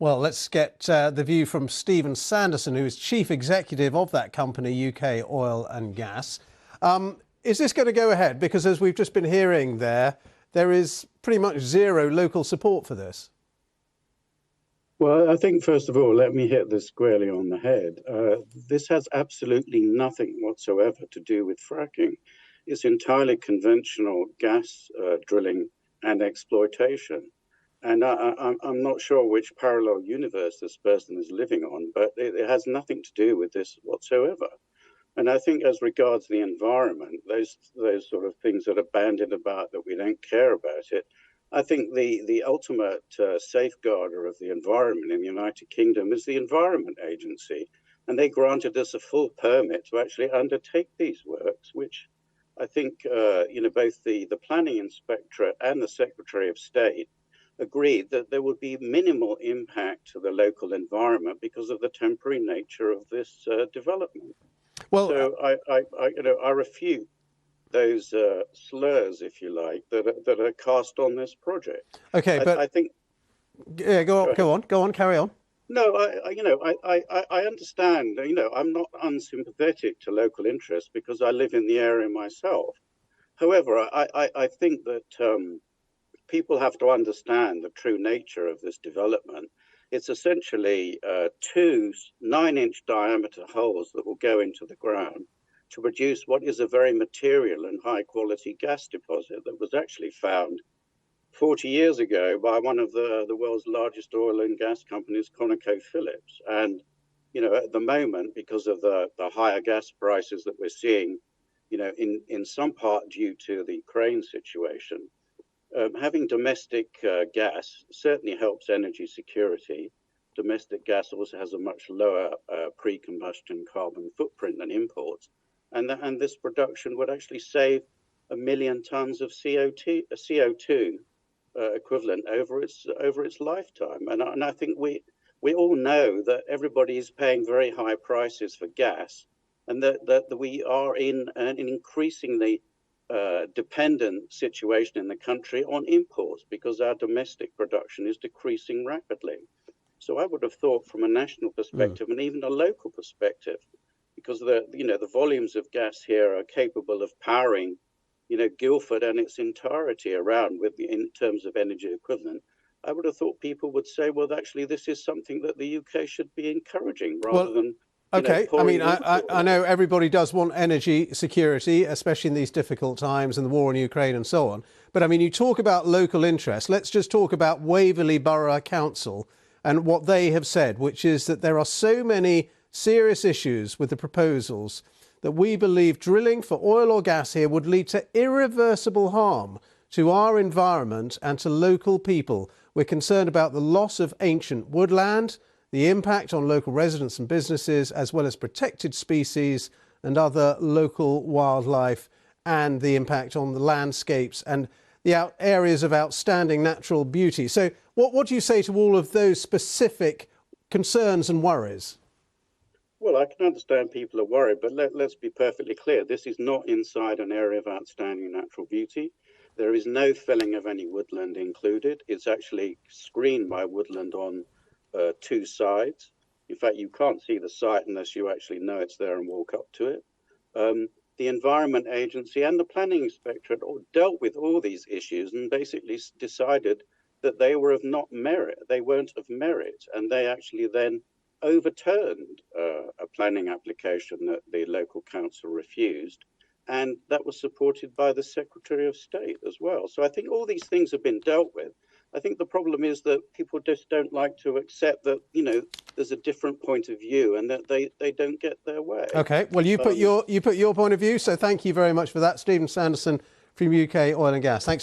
Well, let's get the view from Stephen Sanderson, who is chief executive of that company, UK Oil and Gas. Is this going to go ahead? Because as we've just been hearing there is pretty much zero local support for this. Well, I think, first of all, let me hit this squarely on the head. This has absolutely nothing whatsoever to do with fracking. It's entirely conventional gas drilling and exploitation. And I'm not sure which parallel universe this person is living on, but it has nothing to do with this whatsoever. And I think as regards the environment, those sort of things that are bandied about that we don't care about it, I think the ultimate safeguarder of the environment in the United Kingdom is the Environment Agency. And they granted us a full permit to actually undertake these works, which I think both the Planning Inspectorate and the Secretary of State agreed that there would be minimal impact to the local environment because of the temporary nature of this development. Well, so I refute those slurs, if you like, that are cast on this project. Okay, but I think, yeah, go on, carry on. No, I understand. I'm not unsympathetic to local interests because I live in the area myself. However, I think that people have to understand the true nature of this development. It's essentially two 9-inch diameter holes that will go into the ground to produce what is a very material and high quality gas deposit that was actually found 40 years ago by one of the world's largest oil and gas companies, ConocoPhillips. And, at the moment, because of the higher gas prices that we're seeing, in some part due to the Ukraine situation, having domestic gas certainly helps energy security. Domestic gas also has a much lower pre-combustion carbon footprint than imports. And this production would actually save 1 million tons of CO2 equivalent over its lifetime. And I think we all know that everybody is paying very high prices for gas, and that we are in an increasingly dependent situation in the country on imports because our domestic production is decreasing rapidly. So I would have thought from a national perspective and even a local perspective, because the volumes of gas here are capable of powering Guildford and its entirety around in terms of energy equivalent. I would have thought people would say, well, actually, this is something that the UK should be encouraging rather than. Okay, I mean, I know everybody does want energy security, especially in these difficult times and the war in Ukraine and so on. But I mean, you talk about local interest. Let's just talk about Waverley Borough Council and what they have said, which is that there are so many serious issues with the proposals that we believe drilling for oil or gas here would lead to irreversible harm to our environment and to local people. We're concerned about the loss of ancient woodland, the impact on local residents and businesses, as well as protected species and other local wildlife, and the impact on the landscapes and the areas of outstanding natural beauty. So what do you say to all of those specific concerns and worries? Well, I can understand people are worried, but let's be perfectly clear. This is not inside an area of outstanding natural beauty. There is no felling of any woodland included. It's actually screened by woodland on two sides. In fact, you can't see the site unless you actually know it's there and walk up to it. The Environment Agency and the Planning Inspectorate dealt with all these issues and basically decided that they were of not merit. They weren't of merit, and they actually then overturned a planning application that the local council refused, and that was supported by the Secretary of State as well. So I think all these things have been dealt with. I think the problem is that people just don't like to accept that, there's a different point of view and that they don't get their way. OK, well, you put your point of view, so thank you very much for that. Stephen Sanderson from UK Oil and Gas. Thanks.